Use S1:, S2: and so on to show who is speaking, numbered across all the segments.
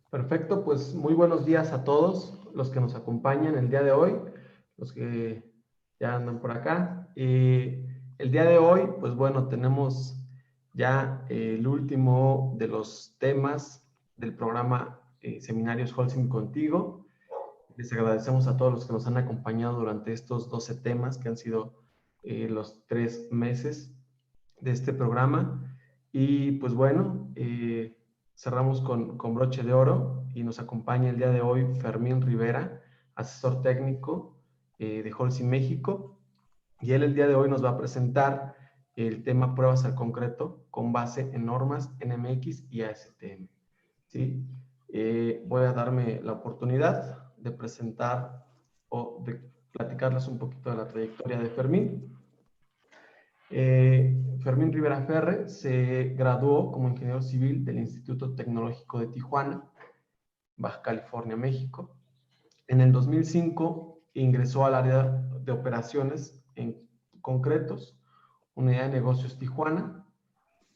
S1: Perfecto, pues muy buenos días a todos los que nos acompañan el día de hoy, los que ya andan por acá. El día de hoy, pues bueno, tenemos ya el último de los temas del programa Seminarios Holcim Contigo. Les agradecemos a todos los que nos han acompañado durante estos 12 temas que han sido los 3 meses de este programa. Y pues bueno, cerramos con broche de oro y nos acompaña el día de hoy Fermín Rivera, asesor técnico de Holcim México. Y él el día de hoy nos va a presentar el tema pruebas al concreto con base en normas NMX y ASTM. ¿Sí? Voy a darme la oportunidad de presentar o de platicarles un poquito de la trayectoria de Fermín. Fermín Rivera Ferre se graduó como ingeniero civil del Instituto Tecnológico de Tijuana, Baja California, México. En el 2005 ingresó al área de operaciones en concretos, unidad de negocios Tijuana,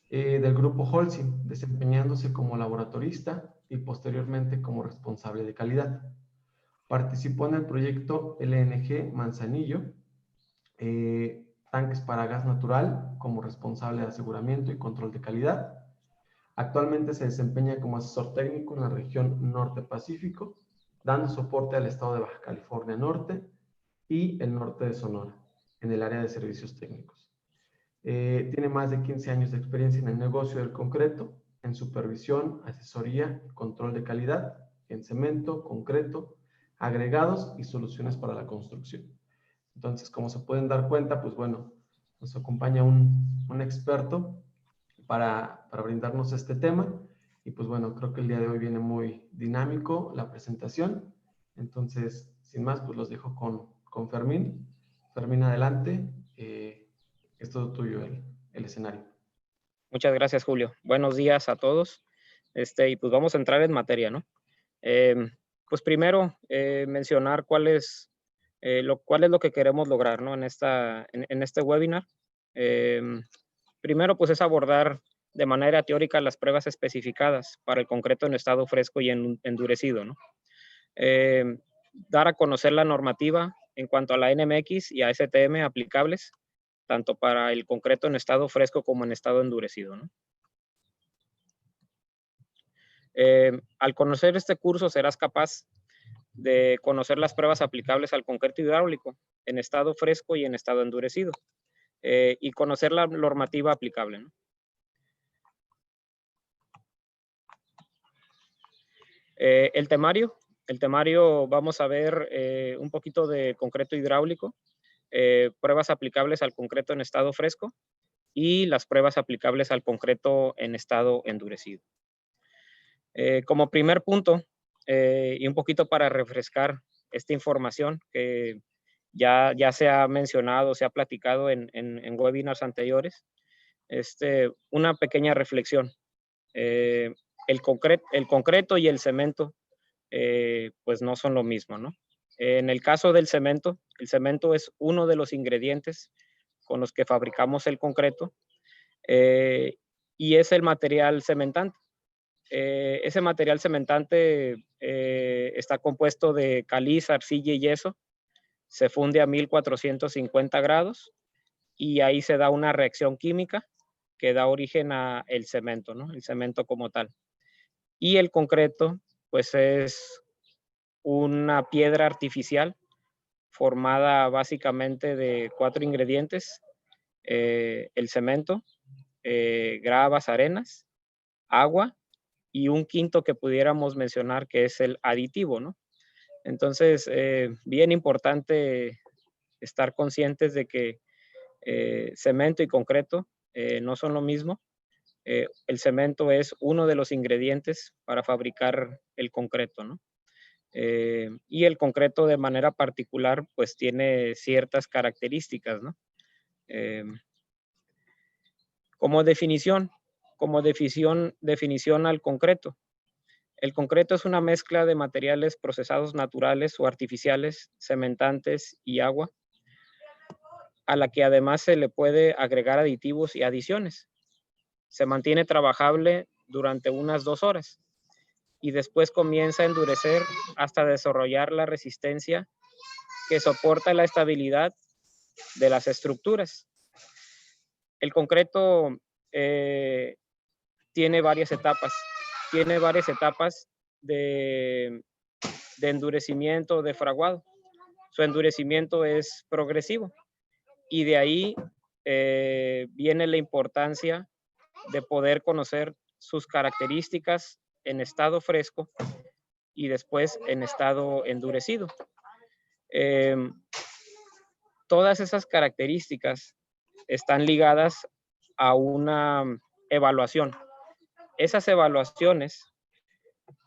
S1: del grupo Holcim, desempeñándose como laboratorista y posteriormente como responsable de calidad. Participó en el proyecto LNG Manzanillo, tanques para gas natural como responsable de aseguramiento y control de calidad. Actualmente se desempeña como asesor técnico en la región Norte Pacífico, dando soporte al estado de Baja California Norte y el norte de Sonora, en el área de servicios técnicos. Tiene más de 15 años de experiencia en el negocio del concreto, en supervisión, asesoría, control de calidad, en cemento, concreto, agregados y soluciones para la construcción. Entonces, como se pueden dar cuenta, pues bueno, nos acompaña un experto para brindarnos este tema. Y pues bueno, creo que el día de hoy viene muy dinámico la presentación. Entonces, sin más, pues los dejo con Fermín. Fermín, adelante. Es todo tuyo el escenario.
S2: Muchas gracias, Julio. Buenos días a todos. Y pues vamos a entrar en materia, ¿no? Pues primero, mencionar cuál es lo que queremos lograr, ¿no? En este webinar. Primero, pues es abordar de manera teórica las pruebas especificadas para el concreto en estado fresco y endurecido, ¿no? Dar a conocer la normativa en cuanto a la NMX y a ASTM aplicables, tanto para el concreto en estado fresco como en estado endurecido, ¿no? Al conocer este curso serás capaz de conocer las pruebas aplicables al concreto hidráulico en estado fresco y en estado endurecido, y conocer la normativa aplicable, ¿no? El temario vamos a ver un poquito de concreto hidráulico, pruebas aplicables al concreto en estado fresco y las pruebas aplicables al concreto en estado endurecido. Como primer punto, y un poquito para refrescar esta información que ya se ha mencionado, se ha platicado en webinars anteriores, una pequeña reflexión. El concreto y el cemento pues no son lo mismo, ¿no? En el caso del cemento, el cemento es uno de los ingredientes con los que fabricamos el concreto, y es el material cementante. Ese material cementante está compuesto de caliza, arcilla y yeso. Se funde a 1450 grados y ahí se da una reacción química que da origen a el cemento, ¿no? El cemento como tal. Y el concreto, pues es una piedra artificial formada básicamente de 4 ingredientes: el cemento, gravas, arenas, agua y un quinto que pudiéramos mencionar que es el aditivo, ¿no? Entonces, bien importante estar conscientes de que cemento y concreto no son lo mismo. El cemento es uno de los ingredientes para fabricar el concreto, ¿no? Y el concreto de manera particular pues tiene ciertas características, ¿no? Como definición al concreto. El concreto es una mezcla de materiales procesados naturales o artificiales, cementantes y agua, a la que además se le puede agregar aditivos y adiciones. Se mantiene trabajable durante unas 2 horas. y después comienza a endurecer hasta desarrollar la resistencia que soporta la estabilidad de las estructuras. El concreto tiene varias etapas. Tiene varias etapas de endurecimiento, de fraguado. Su endurecimiento es progresivo y de ahí viene la importancia de poder conocer sus características en estado fresco y después en estado endurecido. Todas esas características están ligadas a una evaluación. Esas evaluaciones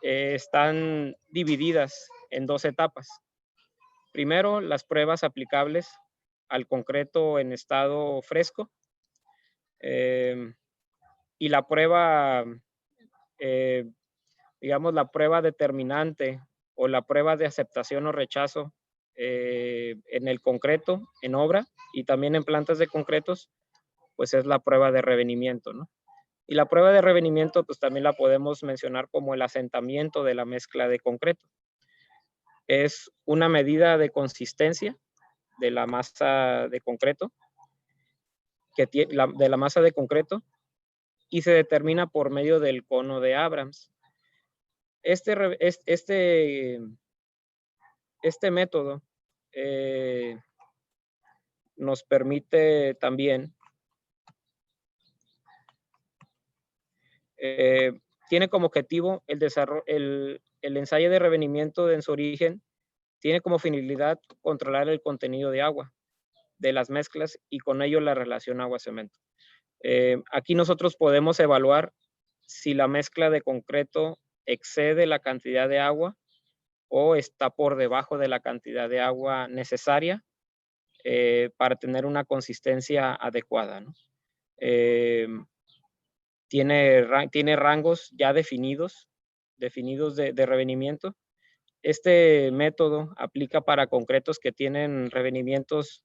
S2: están divididas en dos etapas. Primero, las pruebas aplicables al concreto en estado fresco y la prueba, digamos, la prueba determinante o la prueba de aceptación o rechazo en el concreto, en obra y también en plantas de concretos, pues es la prueba de revenimiento, ¿no? Y la prueba de revenimiento, pues también la podemos mencionar como el asentamiento de la mezcla de concreto. Es una medida de consistencia de la masa de concreto, de la masa de concreto, y se determina por medio del cono de Abrams. Este método nos permite también, tiene como objetivo el desarrollo, el ensayo de revenimiento en su origen, tiene como finalidad controlar el contenido de agua de las mezclas y con ello la relación agua-cemento. Aquí nosotros podemos evaluar si la mezcla de concreto excede la cantidad de agua o está por debajo de la cantidad de agua necesaria para tener una consistencia adecuada, ¿no? Tiene rangos ya definidos de revenimiento. Este método aplica para concretos que tienen revenimientos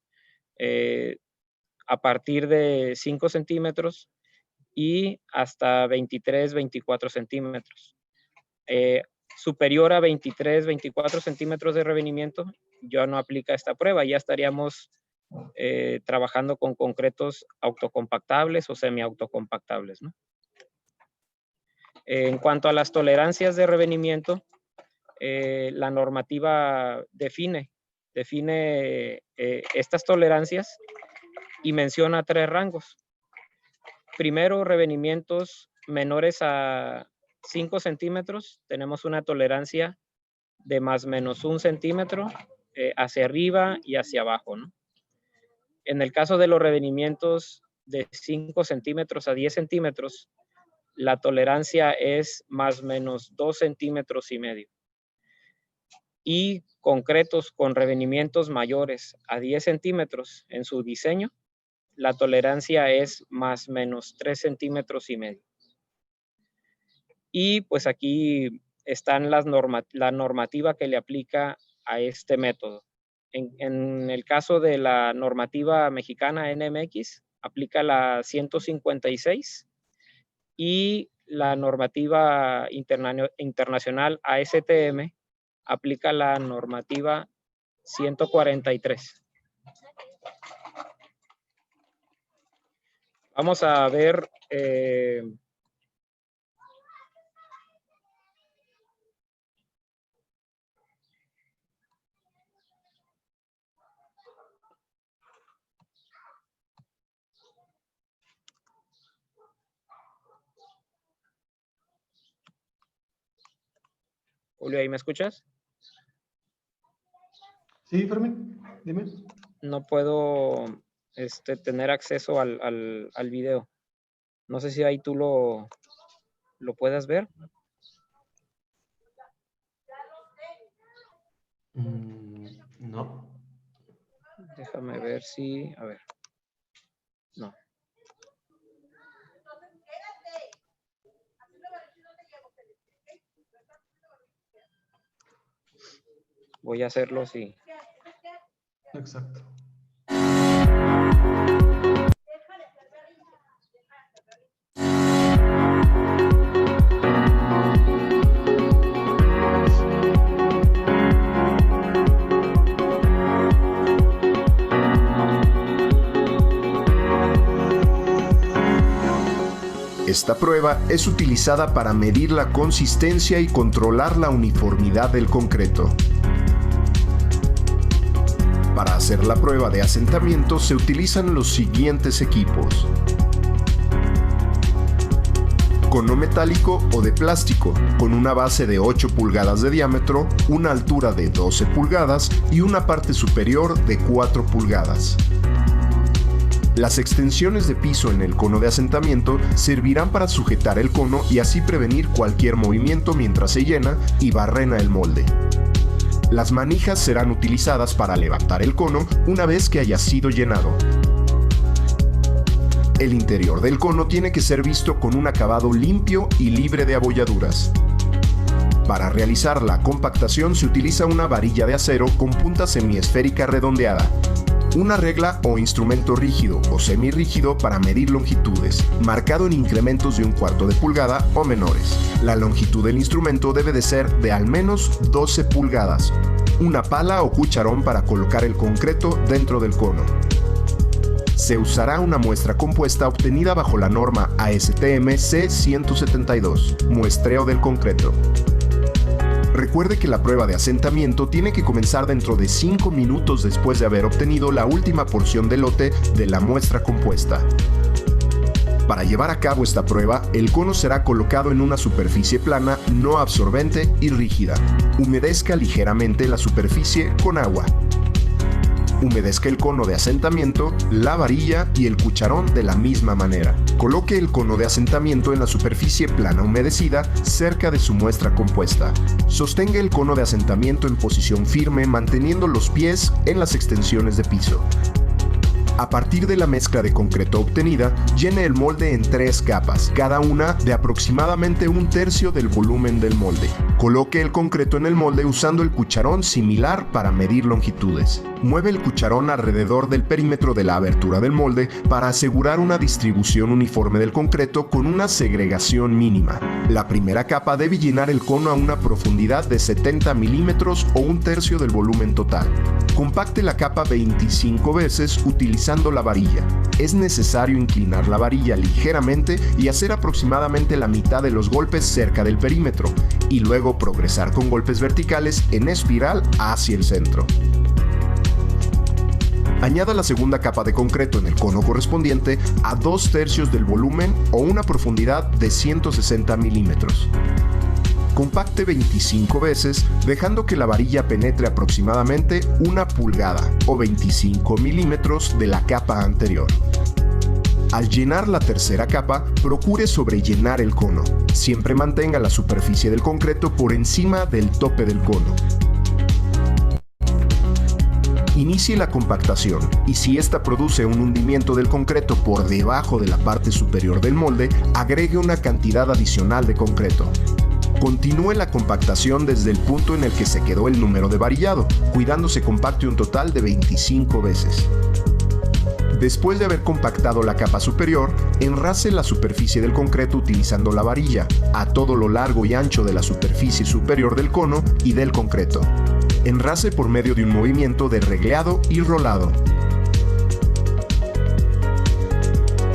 S2: a partir de 5 centímetros y hasta 23, 24 centímetros. Superior a 23, 24 centímetros de revenimiento, ya no aplica esta prueba, ya estaríamos trabajando con concretos autocompactables o semi-autocompactables, ¿no? En cuanto a las tolerancias de revenimiento, la normativa define estas tolerancias y menciona 3 rangos. Primero, revenimientos menores a 5 centímetros, tenemos una tolerancia de más menos 1 centímetro hacia arriba y hacia abajo, ¿no? En el caso de los revenimientos de 5 centímetros a 10 centímetros, la tolerancia es más menos 2 centímetros y medio. Y concretos con revenimientos mayores a 10 centímetros en su diseño, la tolerancia es más menos 3 centímetros y medio. Y pues aquí están la normativa que le aplica a este método. En el caso de la normativa mexicana NMX, aplica la 156 y la normativa internacional ASTM aplica la normativa 143. Vamos a ver Julio, ¿ahí me escuchas?
S1: Sí, Fermín, dime.
S2: No puedo tener acceso al video. No sé si ahí tú lo puedas ver.
S1: No.
S2: Déjame ver si... A ver. No. Voy a hacerlo así.
S1: Exacto.
S3: Esta prueba es utilizada para medir la consistencia y controlar la uniformidad del concreto. Para hacer la prueba de asentamiento se utilizan los siguientes equipos: cono metálico o de plástico, con una base de 8 pulgadas de diámetro, una altura de 12 pulgadas y una parte superior de 4 pulgadas. Las extensiones de piso en el cono de asentamiento servirán para sujetar el cono y así prevenir cualquier movimiento mientras se llena y barrena el molde. Las manijas serán utilizadas para levantar el cono una vez que haya sido llenado. El interior del cono tiene que ser visto con un acabado limpio y libre de abolladuras. Para realizar la compactación se utiliza una varilla de acero con punta semiesférica redondeada, una regla o instrumento rígido o semirrígido para medir longitudes, marcado en incrementos de 1/4 de pulgada o menores. La longitud del instrumento debe de ser de al menos 12 pulgadas. Una pala o cucharón para colocar el concreto dentro del cono. Se usará una muestra compuesta obtenida bajo la norma ASTM C172, muestreo del concreto. Recuerde que la prueba de asentamiento tiene que comenzar dentro de 5 minutos después de haber obtenido la última porción de lote de la muestra compuesta. Para llevar a cabo esta prueba, el cono será colocado en una superficie plana, no absorbente y rígida. Humedezca ligeramente la superficie con agua. Humedezca el cono de asentamiento, la varilla y el cucharón de la misma manera. Coloque el cono de asentamiento en la superficie plana humedecida cerca de su muestra compuesta. Sostenga el cono de asentamiento en posición firme manteniendo los pies en las extensiones de piso. A partir de la mezcla de concreto obtenida, llene el molde en 3 capas, cada una de aproximadamente 1/3 del volumen del molde. Coloque el concreto en el molde usando el cucharón similar para medir longitudes. Mueve el cucharón alrededor del perímetro de la abertura del molde para asegurar una distribución uniforme del concreto con una segregación mínima. La primera capa debe llenar el cono a una profundidad de 70 milímetros o 1/3 del volumen total. Compacte la capa 25 veces utilizando la varilla. Es necesario inclinar la varilla ligeramente y hacer aproximadamente la mitad de los golpes cerca del perímetro, y luego progresar con golpes verticales en espiral hacia el centro. Añada la segunda capa de concreto en el cono correspondiente a 2/3 del volumen o una profundidad de 160 milímetros. Compacte 25 veces, dejando que la varilla penetre aproximadamente 1 pulgada o 25 milímetros de la capa anterior. Al llenar la tercera capa, procure sobrellenar el cono. Siempre mantenga la superficie del concreto por encima del tope del cono. Inicie la compactación y si ésta produce un hundimiento del concreto por debajo de la parte superior del molde, agregue una cantidad adicional de concreto. Continúe la compactación desde el punto en el que se quedó el número de varillado, cuidando se compacte un total de 25 veces. Después de haber compactado la capa superior, enrase la superficie del concreto utilizando la varilla, a todo lo largo y ancho de la superficie superior del cono y del concreto. Enrase por medio de un movimiento de regleado y rolado.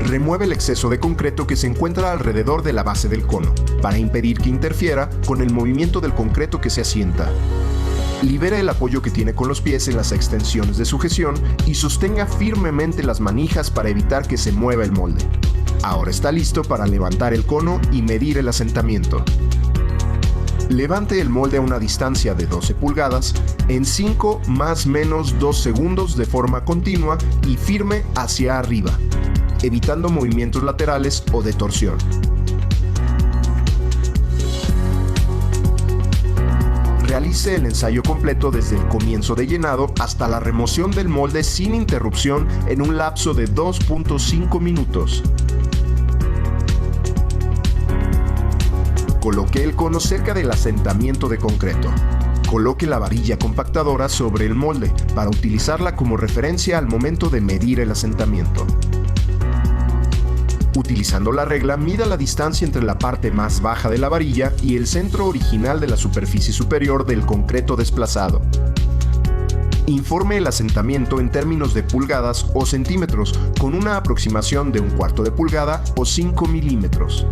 S3: Remueve el exceso de concreto que se encuentra alrededor de la base del cono, para impedir que interfiera con el movimiento del concreto que se asienta. Libera el apoyo que tiene con los pies en las extensiones de sujeción y sostenga firmemente las manijas para evitar que se mueva el molde. Ahora está listo para levantar el cono y medir el asentamiento. Levante el molde a una distancia de 12 pulgadas en 5 más menos 2 segundos de forma continua y firme hacia arriba, evitando movimientos laterales o de torsión. Realice el ensayo completo desde el comienzo de llenado hasta la remoción del molde sin interrupción en un lapso de 2.5 minutos. Coloque el cono cerca del asentamiento de concreto. Coloque la varilla compactadora sobre el molde para utilizarla como referencia al momento de medir el asentamiento. Utilizando la regla, mida la distancia entre la parte más baja de la varilla y el centro original de la superficie superior del concreto desplazado. Informe el asentamiento en términos de pulgadas o centímetros, con una aproximación de 1/4 de pulgada o 5 milímetros.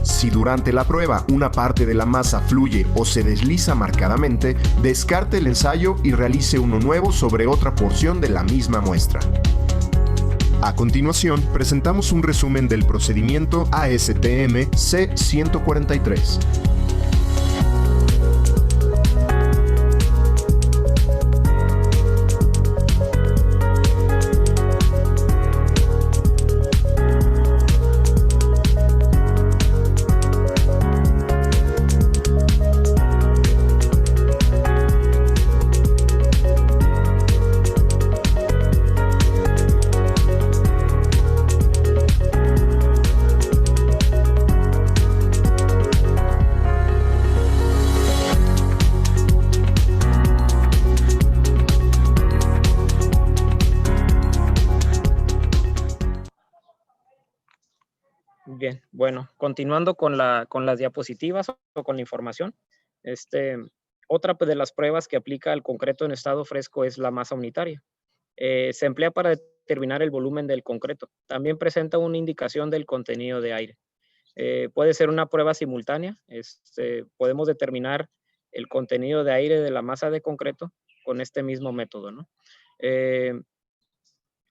S3: Si durante la prueba una parte de la masa fluye o se desliza marcadamente, descarte el ensayo y realice uno nuevo sobre otra porción de la misma muestra. A continuación, presentamos un resumen del procedimiento ASTM C143.
S2: Bien, bueno, continuando con las diapositivas o con la información, otra de las pruebas que aplica al concreto en estado fresco es la masa unitaria. Se emplea para determinar el volumen del concreto. También presenta una indicación del contenido de aire. Puede ser una prueba simultánea. Podemos determinar el contenido de aire de la masa de concreto con este mismo método, ¿no?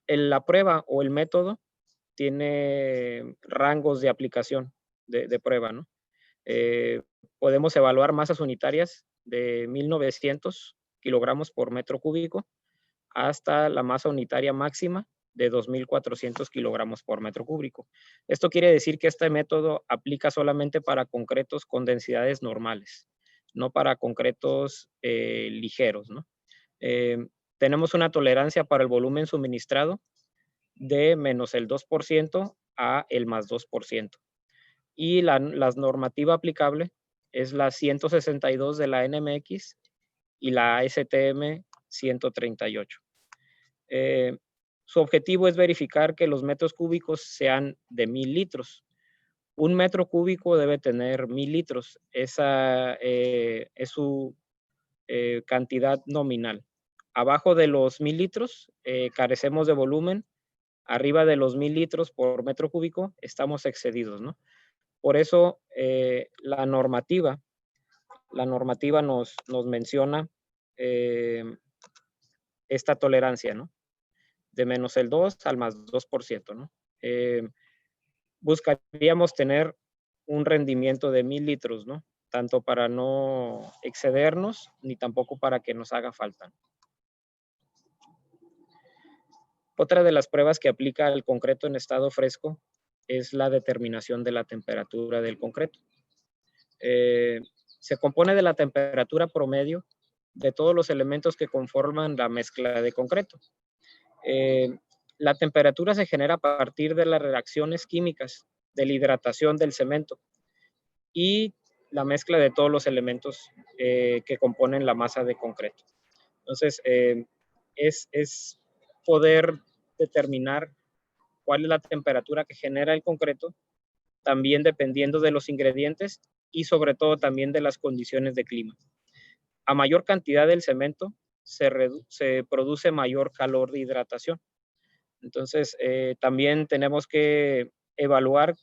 S2: La prueba o el método tiene rangos de aplicación de prueba, ¿no? Podemos evaluar masas unitarias de 1900 kilogramos por metro cúbico hasta la masa unitaria máxima de 2400 kilogramos por metro cúbico. Esto quiere decir que este método aplica solamente para concretos con densidades normales, no para concretos ligeros, ¿no? Tenemos una tolerancia para el volumen suministrado de menos el 2% a el más 2%. Y la normativa aplicable es la 162 de la NMX y la ASTM 138. Su objetivo es verificar que los metros cúbicos sean de 1000 litros. Un metro cúbico debe tener 1000 litros. Esa es su cantidad nominal. Abajo de los 1000 litros carecemos de volumen. Arriba de los 1000 litros por metro cúbico estamos excedidos, ¿no? Por eso la normativa nos menciona esta tolerancia, ¿no? De menos el 2 al más 2%, ¿no? Buscaríamos tener un rendimiento de 1000 litros, ¿no? Tanto para no excedernos, ni tampoco para que nos haga falta. Otra de las pruebas que aplica el concreto en estado fresco es la determinación de la temperatura del concreto. Se compone de la temperatura promedio de todos los elementos que conforman la mezcla de concreto. La temperatura se genera a partir de las reacciones químicas, de la hidratación del cemento y la mezcla de todos los elementos que componen la masa de concreto. Entonces, es poder determinar cuál es la temperatura que genera el concreto, también dependiendo de los ingredientes y sobre todo también de las condiciones de clima. A mayor cantidad del cemento se produce mayor calor de hidratación. Entonces, también tenemos que evaluar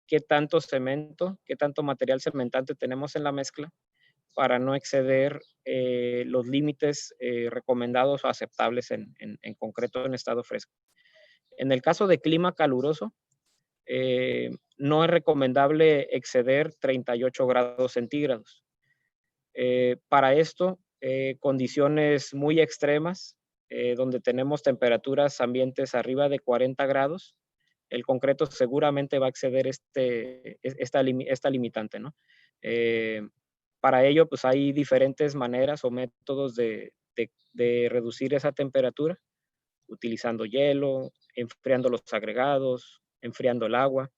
S2: qué tanto cemento, qué tanto material cementante tenemos en la mezcla para no exceder los límites recomendados o aceptables en concreto en estado fresco. En el caso de clima caluroso, no es recomendable exceder 38 grados centígrados. Para esto, condiciones muy extremas, donde tenemos temperaturas ambientes arriba de 40 grados, el concreto seguramente va a exceder esta limitante, ¿no? Para ello, pues hay diferentes maneras o métodos de reducir esa temperatura, utilizando hielo, enfriando los agregados, enfriando el agua.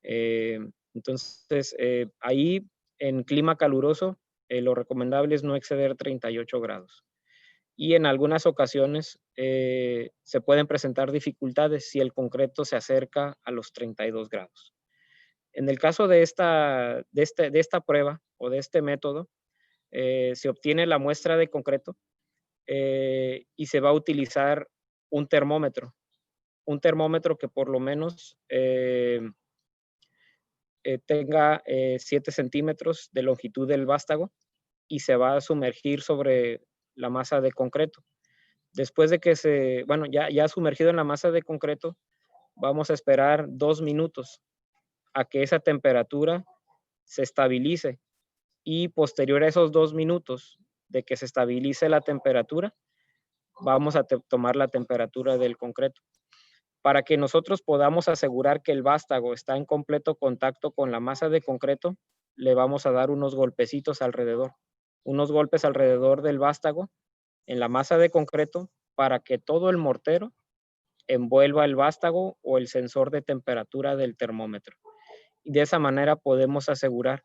S2: Entonces, ahí en clima caluroso, lo recomendable es no exceder 38 grados. Y en algunas ocasiones se pueden presentar dificultades si el concreto se acerca a los 32 grados. En el caso de esta prueba o de este método, se obtiene la muestra de concreto y se va a utilizar un termómetro que por lo menos tenga 7 centímetros de longitud del vástago y se va a sumergir sobre la masa de concreto. Después de que ya sumergido en la masa de concreto, vamos a esperar 2 minutos a que esa temperatura se estabilice, y posterior a esos 2 minutos de que se estabilice la temperatura, vamos a tomar la temperatura del concreto. Para que nosotros podamos asegurar que el vástago está en completo contacto con la masa de concreto, le vamos a dar unos golpecitos alrededor, unos golpes alrededor del vástago en la masa de concreto, para que todo el mortero envuelva el vástago o el sensor de temperatura del termómetro. Y de esa manera podemos asegurar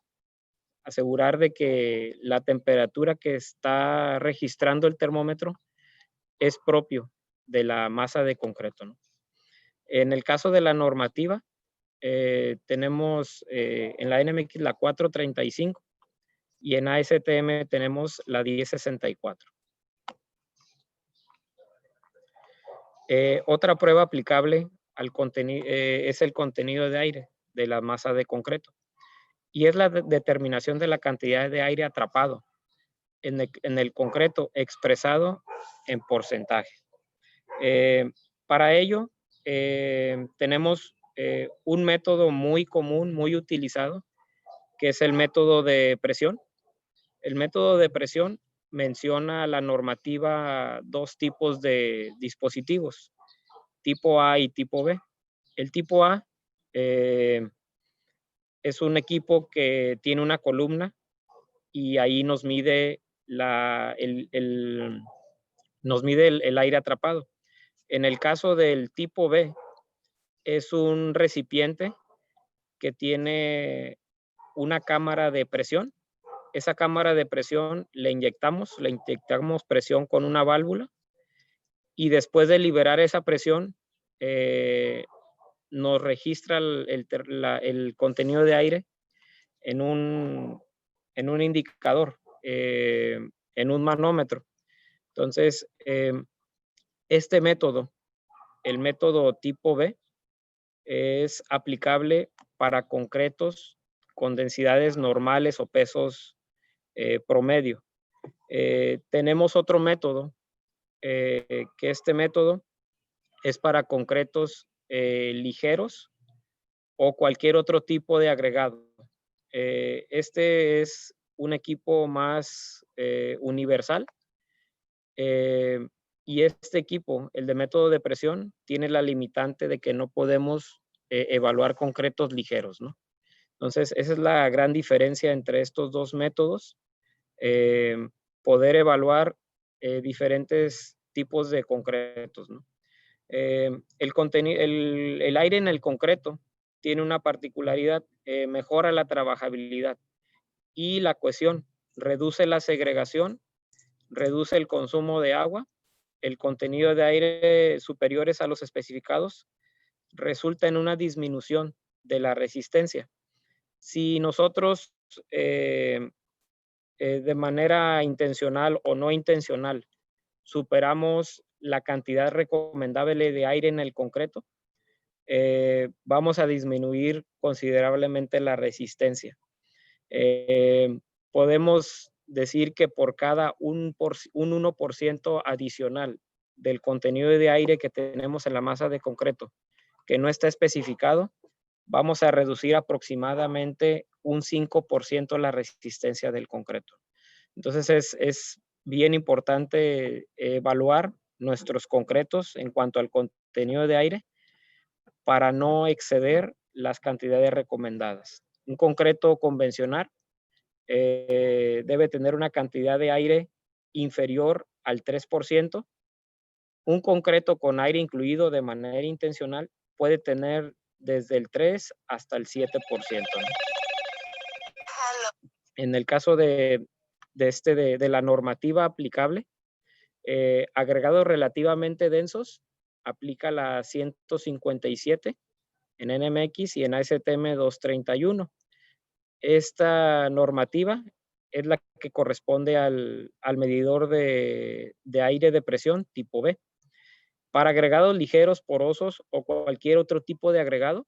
S2: de que la temperatura que está registrando el termómetro es propio de la masa de concreto, ¿no? En el caso de la normativa, tenemos en la NMX la 435 y en ASTM tenemos la 1064. Otra prueba aplicable al contenido es el contenido de aire de la masa de concreto, y es la determinación de la cantidad de aire atrapado en el concreto expresado en porcentaje. Para ello, tenemos un método muy común, muy utilizado, que es el método de presión. El método de presión menciona la normativa 2 tipos de dispositivos, tipo A y tipo B. El tipo A es un equipo que tiene una columna y ahí nos mide el aire atrapado. En el caso del tipo B, es un recipiente que tiene una cámara de presión. Esa cámara de presión le inyectamos presión con una válvula, y después de liberar esa presión, nos registra el contenido de aire en un indicador, en un manómetro. Entonces, este método, el método tipo B, es aplicable para concretos con densidades normales o pesos promedio. Tenemos otro método, que este método es para concretos ligeros o cualquier otro tipo de agregado. Este es un equipo más universal, y este equipo, el de método de presión, tiene la limitante de que no podemos evaluar concretos ligeros, ¿no? Entonces, esa es la gran diferencia entre estos dos métodos, poder evaluar diferentes tipos de concretos, ¿no? El aire en el concreto tiene una particularidad, mejora la trabajabilidad y la cohesión, reduce la segregación, reduce el consumo de agua, el contenido de aire superiores a los especificados resulta en una disminución de la resistencia. Si nosotros de manera intencional o no intencional superamos la cantidad recomendable de aire en el concreto, vamos a disminuir considerablemente la resistencia. Podemos decir que por cada un 1% adicional del contenido de aire que tenemos en la masa de concreto que no está especificado, vamos a reducir aproximadamente un 5% la resistencia del concreto. Entonces es bien importante evaluar nuestros concretos en cuanto al contenido de aire para no exceder las cantidades recomendadas. Un concreto convencional debe tener una cantidad de aire inferior al 3%. Un concreto con aire incluido de manera intencional puede tener desde el 3 hasta el 7%, ¿no? En el caso de la normativa aplicable, agregados relativamente densos, aplica la 157 en NMX y en ASTM 231. Esta normativa es la que corresponde al medidor de aire de presión tipo B. Para agregados ligeros, porosos o cualquier otro tipo de agregado,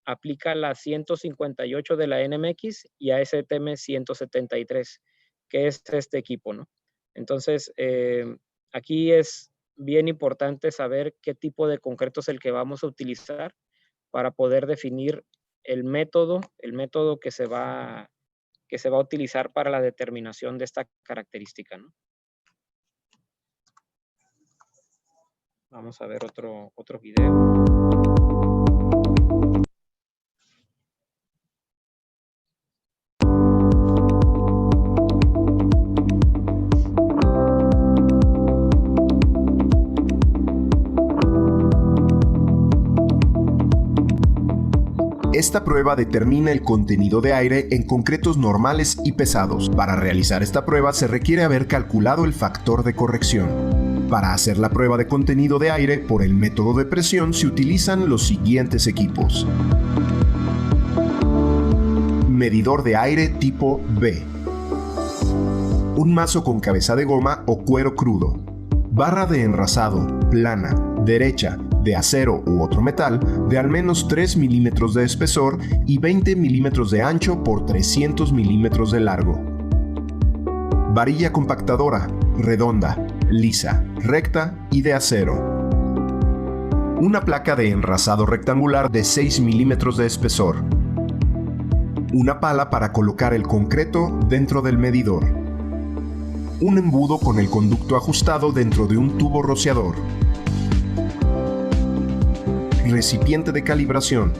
S2: aplica la 158 de la NMX y ASTM 173, que es este equipo, ¿no? Entonces, aquí es bien importante saber qué tipo de concreto es el que vamos a utilizar para poder definir el método que se va a utilizar para la determinación de esta característica, ¿no? Vamos a ver otro video.
S3: Esta prueba determina el contenido de aire en concretos normales y pesados. Para realizar esta prueba se requiere haber calculado el factor de corrección. Para hacer la prueba de contenido de aire por el método de presión se utilizan los siguientes equipos. Medidor de aire tipo B. Un mazo con cabeza de goma o cuero crudo. Barra de enrasado, plana, derecha, de acero u otro metal, de al menos 3 milímetros de espesor y 20 milímetros de ancho por 300 milímetros de largo. Varilla compactadora, redonda, lisa, recta y de acero. Una placa de enrasado rectangular de 6 milímetros de espesor. Una pala para colocar el concreto dentro del medidor. Un embudo con el conducto ajustado dentro de un tubo rociador. Recipiente de calibración.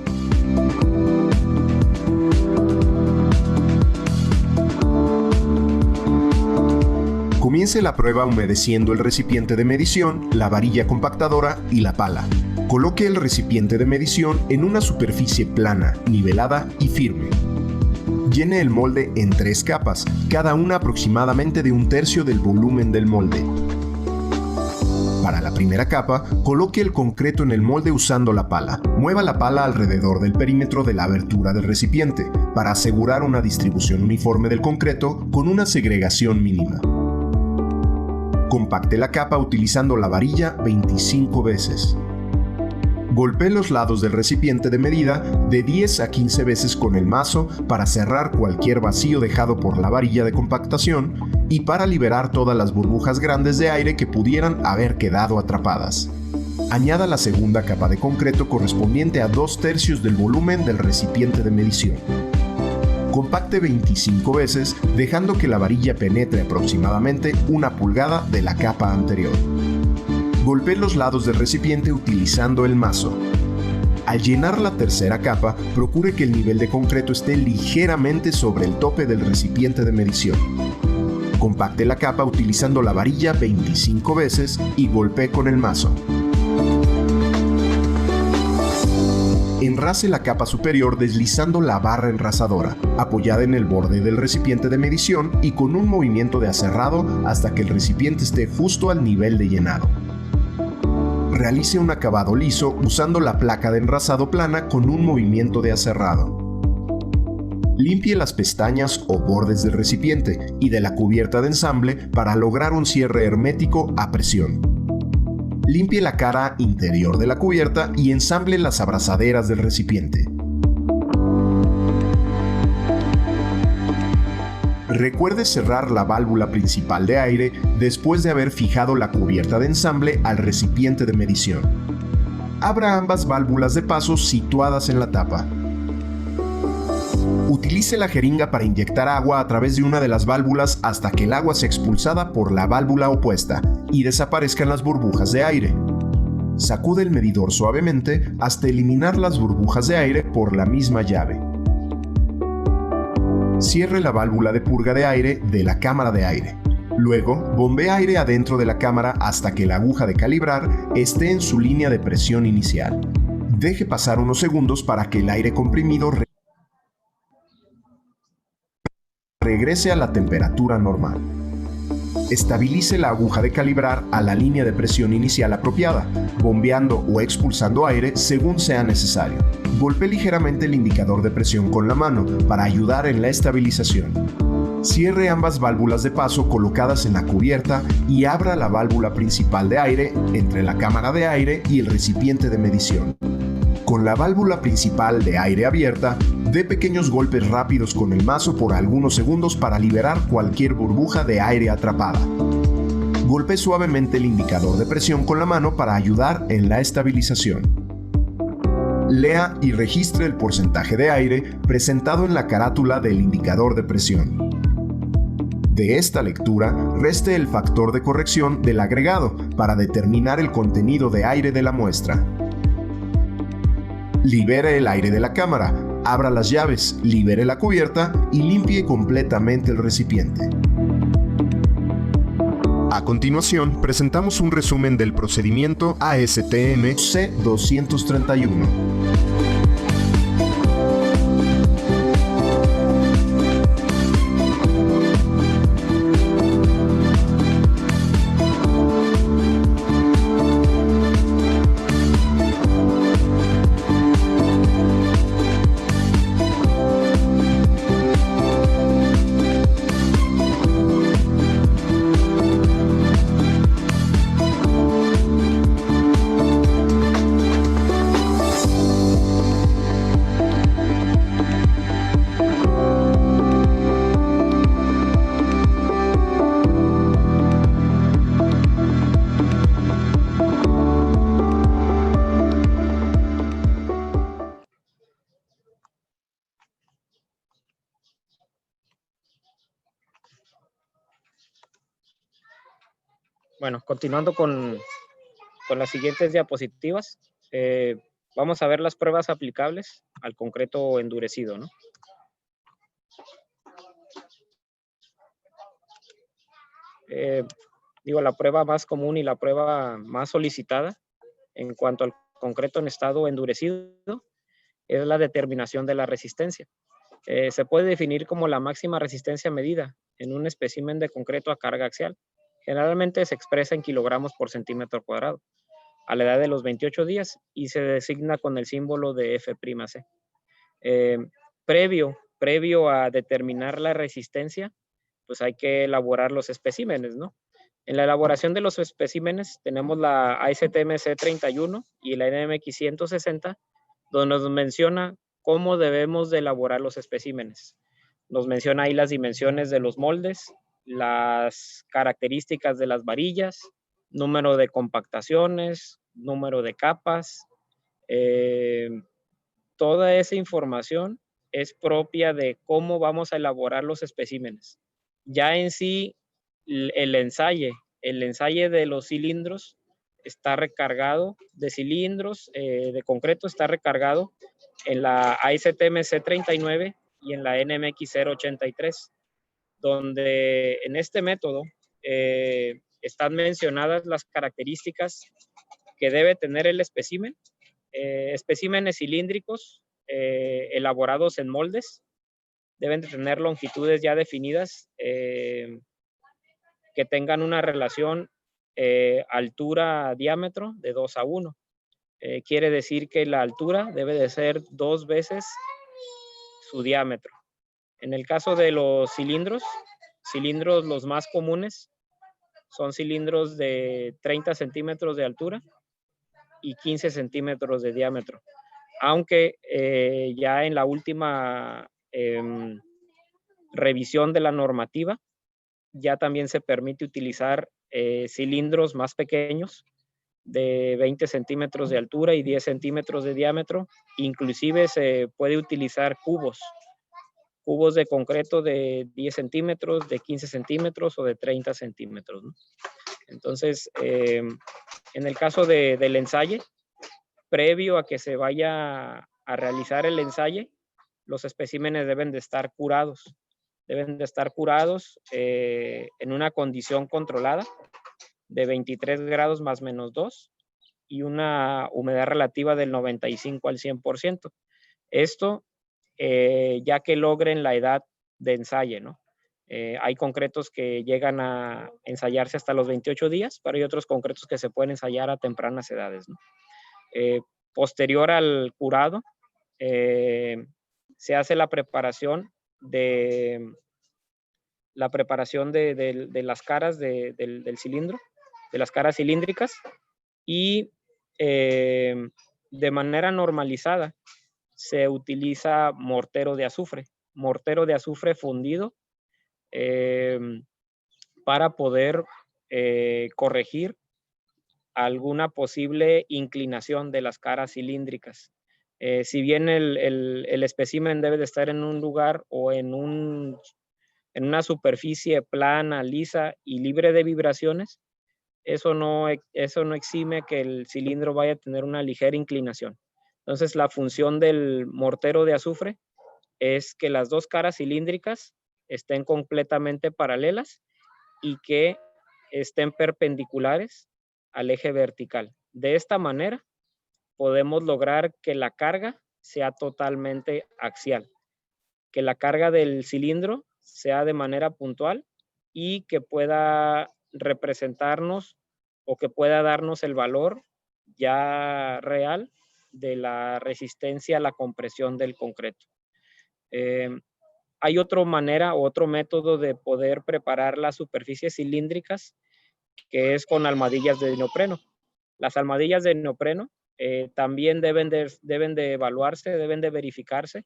S3: Comience la prueba humedeciendo el recipiente de medición, la varilla compactadora y la pala. Coloque el recipiente de medición en una superficie plana, nivelada y firme. Llene el molde en 3 capas, cada una aproximadamente de 1/3 del volumen del molde. Para la primera capa, coloque el concreto en el molde usando la pala. Mueva la pala alrededor del perímetro de la abertura del recipiente para asegurar una distribución uniforme del concreto con una segregación mínima. Compacte la capa utilizando la varilla 25 veces. Golpee los lados del recipiente de medida de 10 a 15 veces con el mazo para cerrar cualquier vacío dejado por la varilla de compactación y para liberar todas las burbujas grandes de aire que pudieran haber quedado atrapadas. Añada la segunda capa de concreto correspondiente a 2/3 del volumen del recipiente de medición. Compacte 25 veces, dejando que la varilla penetre aproximadamente 1 pulgada de la capa anterior. Golpee los lados del recipiente utilizando el mazo. Al llenar la tercera capa, procure que el nivel de concreto esté ligeramente sobre el tope del recipiente de medición. Compacte la capa utilizando la varilla 25 veces y golpee con el mazo. Enrase la capa superior deslizando la barra enrasadora, apoyada en el borde del recipiente de medición y con un movimiento de aserrado hasta que el recipiente esté justo al nivel de llenado. Realice un acabado liso usando la placa de enrasado plana con un movimiento de aserrado. Limpie las pestañas o bordes del recipiente y de la cubierta de ensamble para lograr un cierre hermético a presión. Limpie la cara interior de la cubierta y ensamble las abrazaderas del recipiente. Recuerde cerrar la válvula principal de aire después de haber fijado la cubierta de ensamble al recipiente de medición. Abra ambas válvulas de paso situadas en la tapa. Utilice la jeringa para inyectar agua a través de una de las válvulas hasta que el agua sea expulsada por la válvula opuesta y desaparezcan las burbujas de aire. Sacude el medidor suavemente hasta eliminar las burbujas de aire por la misma llave. Cierre la válvula de purga de aire de la cámara de aire. Luego, bombee aire adentro de la cámara hasta que la aguja de calibrar esté en su línea de presión inicial. Deje pasar unos segundos para que el aire comprimido regrese a la temperatura normal. Estabilice la aguja de calibrar a la línea de presión inicial apropiada, bombeando o expulsando aire según sea necesario. Golpee ligeramente el indicador de presión con la mano para ayudar en la estabilización. Cierre ambas válvulas de paso colocadas en la cubierta y abra la válvula principal de aire entre la cámara de aire y el recipiente de medición. Con la válvula principal de aire abierta, dé pequeños golpes rápidos con el mazo por algunos segundos para liberar cualquier burbuja de aire atrapada. Golpee suavemente el indicador de presión con la mano para ayudar en la estabilización. Lea y registre el porcentaje de aire presentado en la carátula del indicador de presión. De esta lectura, reste el factor de corrección del agregado para determinar el contenido de aire de la muestra. Libere el aire de la cámara, abra las llaves, libere la cubierta y limpie completamente el recipiente. A continuación, presentamos un resumen del procedimiento ASTM C231.
S2: Bueno, continuando con las siguientes diapositivas, vamos a ver las pruebas aplicables al concreto endurecido, ¿no? La prueba más común y la prueba más solicitada en cuanto al concreto en estado endurecido es la determinación de la resistencia. Se puede definir como la máxima resistencia medida en un espécimen de concreto a carga axial. Generalmente se expresa en kilogramos por centímetro cuadrado a la edad de los 28 días y se designa con el símbolo de F'C. Previo a determinar la resistencia, pues hay que elaborar los especímenes, ¿no? En la elaboración de los especímenes tenemos la ASTM C31 y la NMX 160, donde nos menciona cómo debemos de elaborar los especímenes. Nos menciona ahí las dimensiones de los moldes, las características de las varillas, número de compactaciones, número de capas. Toda esa información es propia de cómo vamos a elaborar los especímenes. Ya en sí, el ensaye de los cilindros está recargado, de cilindros de concreto está recargado en la ASTM C39 y en la NMX 083, donde en este método están mencionadas las características que debe tener el espécimen, especímenes cilíndricos elaborados en moldes, deben de tener longitudes ya definidas que tengan una relación altura-diámetro de 2:1. Quiere decir que la altura debe de ser 2 veces su diámetro. En el caso de los cilindros los más comunes son cilindros de 30 centímetros de altura y 15 centímetros de diámetro. Aunque ya en la última revisión de la normativa, ya también se permite utilizar cilindros más pequeños de 20 centímetros de altura y 10 centímetros de diámetro. Inclusive se puede utilizar cubos de concreto de 10 centímetros, de 15 centímetros o de 30 centímetros, ¿no? Entonces, en el caso del ensaye, previo a que se vaya a realizar el ensaye, los especímenes deben de estar curados. Deben de estar curados en una condición controlada de 23 grados más menos 2 y una humedad relativa del 95 al 100%. Esto ya que logren la edad de ensaye, ¿no? Hay concretos que llegan a ensayarse hasta los 28 días, pero hay otros concretos que se pueden ensayar a tempranas edades, ¿no? Posterior al curado, se hace la preparación de la preparación de las caras del cilindro, de las caras cilíndricas, y de manera normalizada se utiliza mortero de azufre fundido, para poder corregir alguna posible inclinación de las caras cilíndricas. Si bien el espécimen debe de estar en un lugar o en una superficie plana, lisa y libre de vibraciones, eso no exime que el cilindro vaya a tener una ligera inclinación. Entonces, la función del mortero de azufre es que las dos caras cilíndricas estén completamente paralelas y que estén perpendiculares al eje vertical. De esta manera, podemos lograr que la carga sea totalmente axial, que la carga del cilindro sea de manera puntual y que pueda representarnos o que pueda darnos el valor ya real de la resistencia a la compresión del concreto. Hay otra manera o otro método de poder preparar las superficies cilíndricas, que es con almohadillas de neopreno. Las almohadillas de neopreno también deben de evaluarse, deben de verificarse.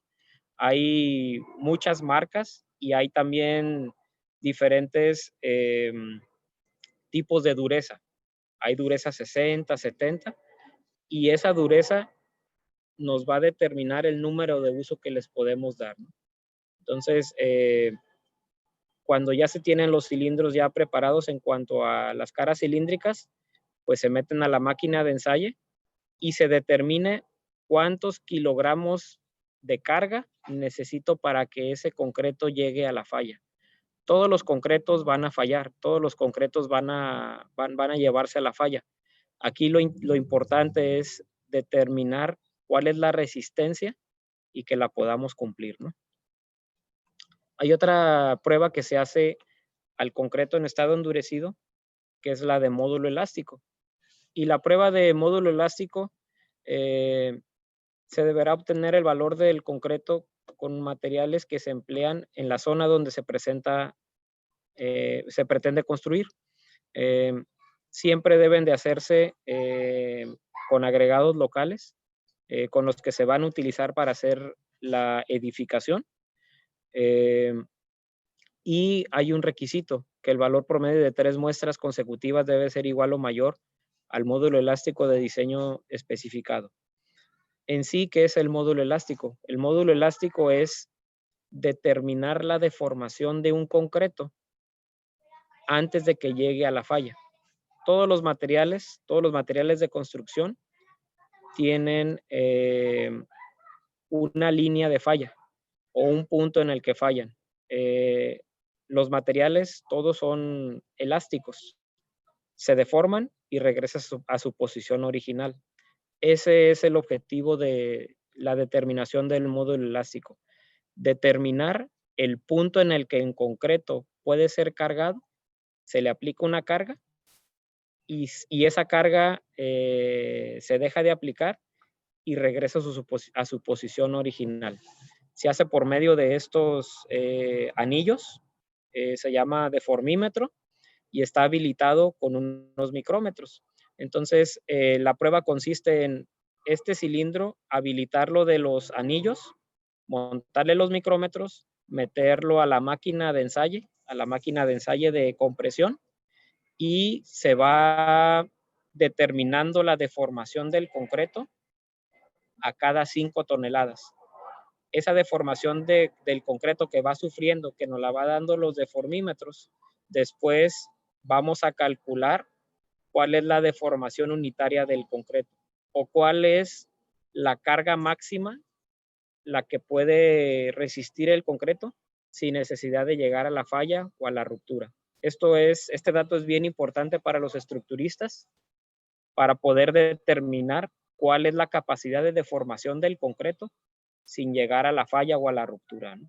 S2: Hay muchas marcas y hay también diferentes tipos de dureza. Hay dureza 60, 70, y esa dureza nos va a determinar el número de uso que les podemos dar, ¿no? Entonces, cuando ya se tienen los cilindros ya preparados en cuanto a las caras cilíndricas, pues se meten a la máquina de ensaye y se determine cuántos kilogramos de carga necesito para que ese concreto llegue a la falla. Todos los concretos van a fallar, todos los concretos van a llevarse a la falla. Aquí lo importante es determinar cuál es la resistencia y que la podamos cumplir, ¿no? Hay otra prueba que se hace al concreto en estado endurecido, que es la de módulo elástico. Y la prueba de módulo elástico se deberá obtener el valor del concreto con materiales que se emplean en la zona donde se pretende construir. Siempre deben de hacerse con agregados locales, con los que se van a utilizar para hacer la edificación. Y hay un requisito, que el valor promedio de 3 muestras consecutivas debe ser igual o mayor al módulo elástico de diseño especificado. En sí, ¿qué es el módulo elástico? El módulo elástico es determinar la deformación de un concreto antes de que llegue a la falla. Todos los materiales de construcción tienen una línea de falla o un punto en el que fallan. Los materiales todos son elásticos, se deforman y regresan a su posición original. Ese es el objetivo de la determinación del módulo elástico. Determinar el punto en el que en concreto puede ser cargado, se le aplica una carga y esa carga se deja de aplicar y regresa a su posición original. Se hace por medio de estos anillos, se llama deformímetro y está habilitado con unos micrómetros. Entonces, la prueba consiste en este cilindro, habilitarlo de los anillos, montarle los micrómetros, meterlo a la máquina de ensaye de compresión, y se va determinando la deformación del concreto a cada 5 toneladas. Esa deformación del concreto que va sufriendo, que nos la va dando los deformímetros, después vamos a calcular cuál es la deformación unitaria del concreto o cuál es la carga máxima la que puede resistir el concreto sin necesidad de llegar a la falla o a la ruptura. Este dato es bien importante para los estructuristas para poder determinar cuál es la capacidad de deformación del concreto sin llegar a la falla o a la ruptura, ¿no?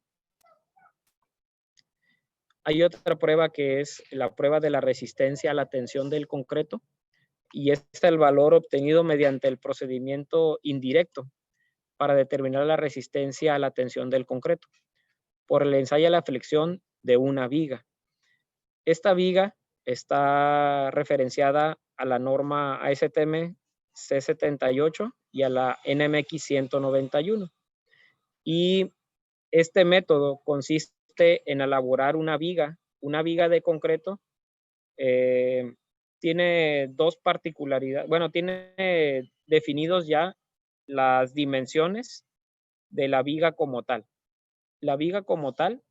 S2: Hay otra prueba que es la prueba de la resistencia a la tensión del concreto, y este es el valor obtenido mediante el procedimiento indirecto para determinar la resistencia a la tensión del concreto. Por el ensayo a la flexión de una viga. Esta viga está referenciada a la norma ASTM C78 y a la NMX 191. Y este método consiste en elaborar una viga de concreto. Tiene dos particularidades. Bueno, tiene definidos ya las dimensiones de la viga como tal. La viga como tal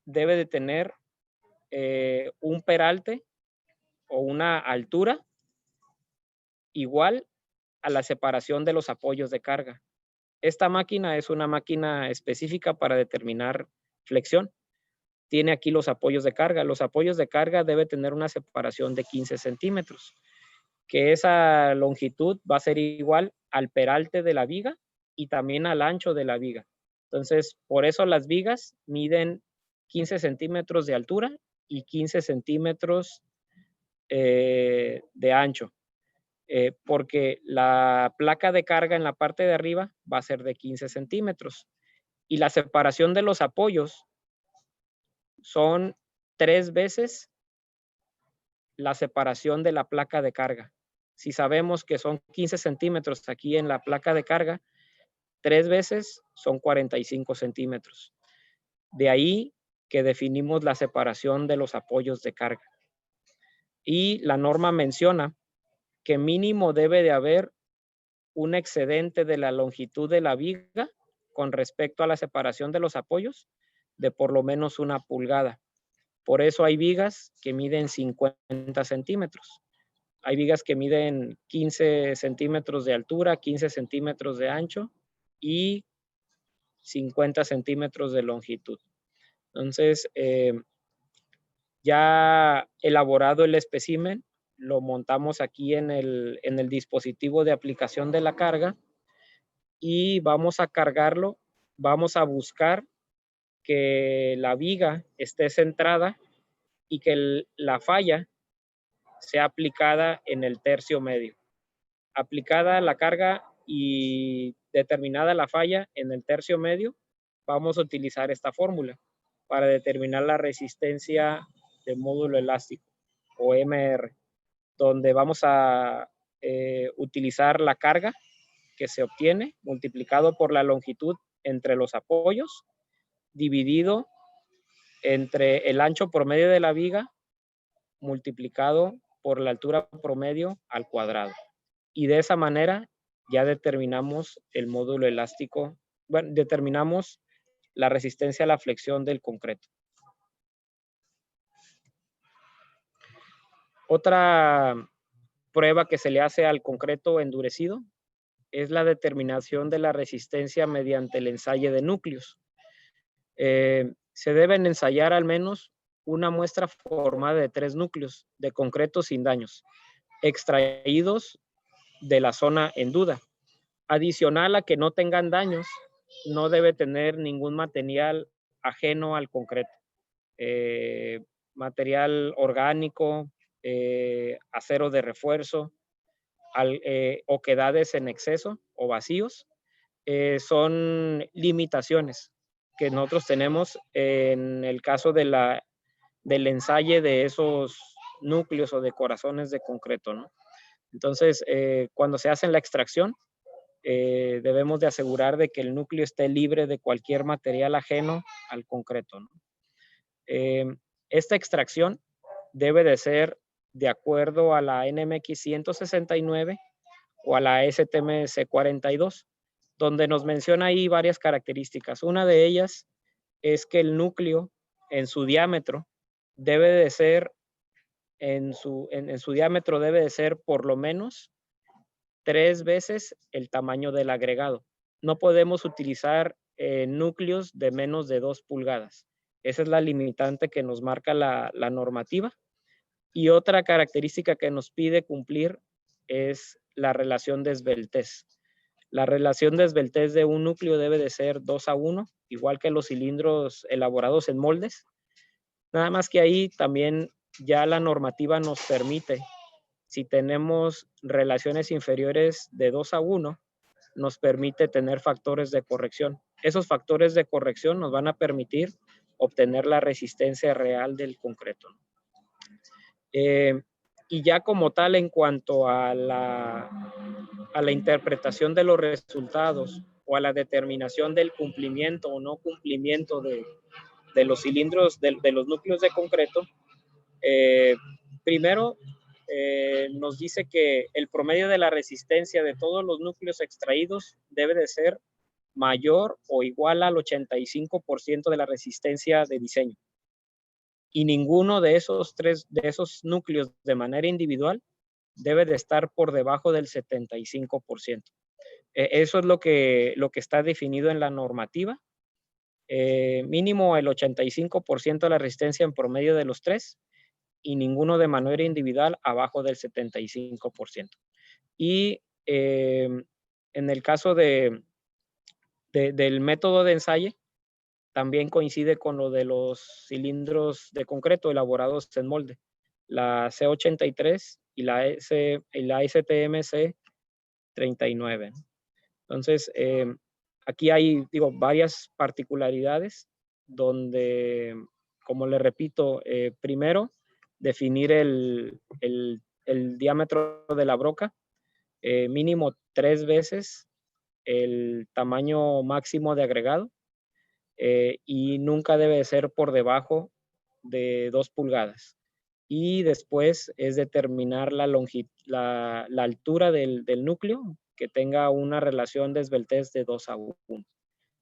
S2: debe de tener un peralte o una altura igual a la separación de los apoyos de carga. Esta máquina es una máquina específica para determinar flexión. Tiene aquí los apoyos de carga. Los apoyos de carga debe tener una separación de 15 centímetros, que esa longitud va a ser igual al peralte de la viga y también al ancho de la viga. Entonces, por eso las vigas miden 15 centímetros de altura y 15 centímetros de ancho, porque la placa de carga en la parte de arriba va a ser de 15 centímetros y la separación de los apoyos son 3 veces la separación de la placa de carga. Si sabemos que son 15 centímetros aquí en la placa de carga, 3 veces son 45 centímetros. De ahí que definimos la separación de los apoyos de carga. Y la norma menciona que mínimo debe de haber un excedente de la longitud de la viga con respecto a la separación de los apoyos de por lo menos 1 pulgada. Por eso hay vigas que miden 50 centímetros. Hay vigas que miden 15 centímetros de altura, 15 centímetros de ancho y 50 centímetros de longitud. Entonces, ya elaborado el espécimen, lo montamos aquí en el dispositivo de aplicación de la carga y vamos a cargarlo. Vamos a buscar que la viga esté centrada y que la falla sea aplicada en el tercio medio. Aplicada la carga y determinada la falla en el tercio medio, vamos a utilizar esta fórmula para determinar la resistencia de módulo elástico o MR, donde vamos a utilizar la carga que se obtiene multiplicado por la longitud entre los apoyos dividido entre el ancho promedio de la viga multiplicado por la altura promedio al cuadrado. Y de esa manera ya determinamos el módulo elástico, bueno, determinamos la resistencia a la flexión del concreto. Otra prueba que se le hace al concreto endurecido es la determinación de la resistencia mediante el ensayo de núcleos. Se deben ensayar al menos una muestra formada de 3 núcleos de concreto sin daños, extraídos de la zona en duda. Adicional a que no tengan daños, no debe tener ningún material ajeno al concreto. Material orgánico, acero de refuerzo, oquedades en exceso o vacíos, son limitaciones que nosotros tenemos en el caso del ensayo de esos núcleos o de corazones de concreto, ¿no? Entonces, cuando se hace la extracción, debemos de asegurar de que el núcleo esté libre de cualquier material ajeno al concreto, ¿no? Esta extracción debe de ser de acuerdo a la NMX 169 o a la STM C42, donde nos menciona ahí varias características. Una de ellas es que el núcleo en su diámetro debe de ser, en su diámetro debe de ser por lo menos 3 veces el tamaño del agregado. No podemos utilizar núcleos de menos de 2 pulgadas. Esa es la limitante que nos marca la normativa. Y otra característica que nos pide cumplir es la relación de esbeltez. La relación de esbeltez de un núcleo debe de ser 2:1, igual que los cilindros elaborados en moldes. Nada más que ahí también ya la normativa nos permite, si tenemos relaciones inferiores de 2:1, nos permite tener factores de corrección. Esos factores de corrección nos van a permitir obtener la resistencia real del concreto, ¿no? Y ya como tal, en cuanto a la interpretación de los resultados o a la determinación del cumplimiento o no cumplimiento de los cilindros, de los núcleos de concreto, primero nos dice que el promedio de la resistencia de todos los núcleos extraídos debe de ser mayor o igual al 85% de la resistencia de diseño. Y ninguno de esos núcleos de manera individual debe de estar por debajo del 75%. Eso es lo que está definido en la normativa. Mínimo el 85% de la resistencia en promedio de los tres y ninguno de manera individual abajo del 75%. Y en el caso del método de ensayo, también coincide con lo de los cilindros de concreto elaborados en molde, la C83 y la STMC 39. Entonces, aquí hay, varias particularidades donde, como le repito, primero, definir el diámetro de la broca, mínimo 3 veces el tamaño máximo de agregado, y nunca debe ser por debajo de 2 pulgadas. Y después es determinar la altura del núcleo, que tenga una relación de esbeltez de 2:1.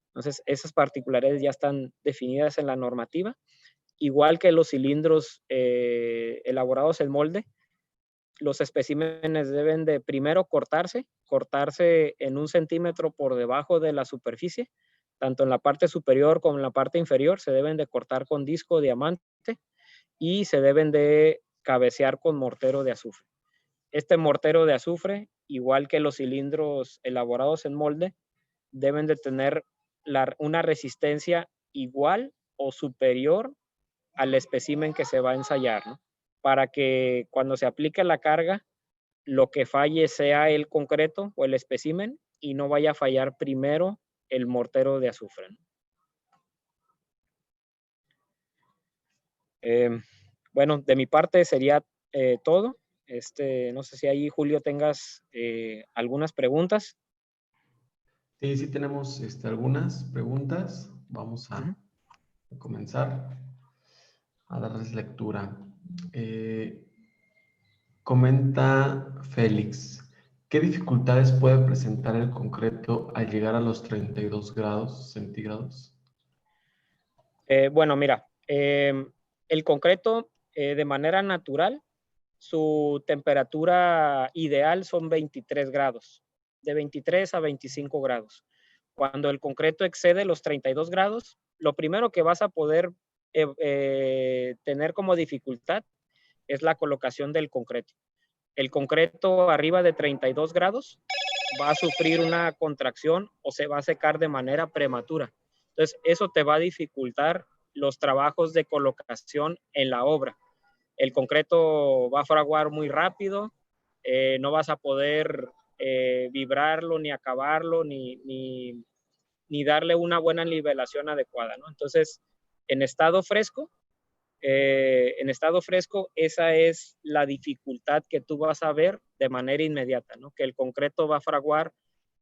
S2: Entonces, esas particularidades ya están definidas en la normativa, igual que los cilindros elaborados en molde. Los especímenes deben de primero cortarse en 1 centímetro por debajo de la superficie, tanto en la parte superior como en la parte inferior. Se deben de cortar con disco diamante y se deben de cabecear con mortero de azufre. Este mortero de azufre, igual que los cilindros elaborados en molde, deben de tener una resistencia igual o superior al espécimen que se va a ensayar, ¿no? Para que cuando se aplique la carga, lo que falle sea el concreto o el espécimen y no vaya a fallar primero el mortero de azufre, ¿no? Bueno, de mi parte sería todo. No sé si ahí, Julio, tengas algunas preguntas.
S1: Sí, sí tenemos algunas preguntas. Vamos a comenzar a darles lectura. Comenta Félix, ¿qué dificultades puede presentar el concreto al llegar a los 32 grados centígrados?
S2: Bueno, mira, el concreto de manera natural, su temperatura ideal son 23 grados, de 23 a 25 grados. Cuando el concreto excede los 32 grados, lo primero que vas a poder tener como dificultad es la colocación del concreto. El concreto arriba de 32 grados va a sufrir una contracción o se va a secar de manera prematura. Entonces, eso te va a dificultar los trabajos de colocación en la obra. El concreto va a fraguar muy rápido, no vas a poder vibrarlo, ni acabarlo, ni darle una buena nivelación adecuada, ¿no? Entonces, en estado fresco, esa es la dificultad que tú vas a ver de manera inmediata, ¿no? Que el concreto va a fraguar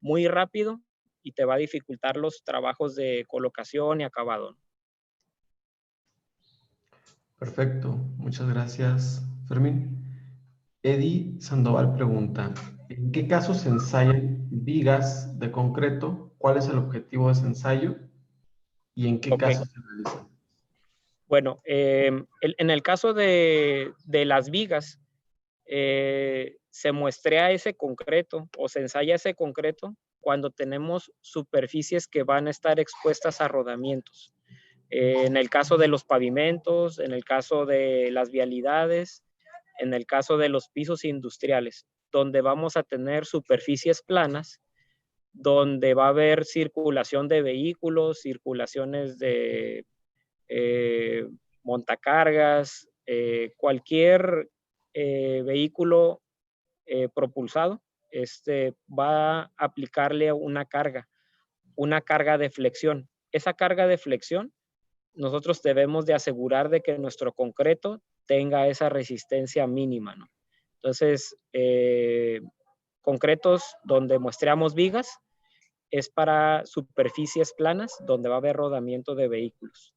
S2: muy rápido y te va a dificultar los trabajos de colocación y acabado, ¿no?
S1: Perfecto, muchas gracias, Fermín. Eddie Sandoval pregunta, ¿en qué casos se ensayan vigas de concreto? ¿Cuál es el objetivo de ese ensayo? ¿Y en qué casos se realizan?
S2: Bueno, en el caso de las vigas, se muestrea ese concreto o se ensaya ese concreto cuando tenemos superficies que van a estar expuestas a rodamientos. En el caso de los pavimentos, en el caso de las vialidades, en el caso de los pisos industriales, donde vamos a tener superficies planas, donde va a haber circulación de vehículos, circulaciones de montacargas, cualquier vehículo propulsado, va a aplicarle una carga de flexión. Esa carga de flexión nosotros debemos de asegurar de que nuestro concreto tenga esa resistencia mínima, ¿no? Entonces, concretos donde muestreamos vigas es para superficies planas donde va a haber rodamiento de vehículos.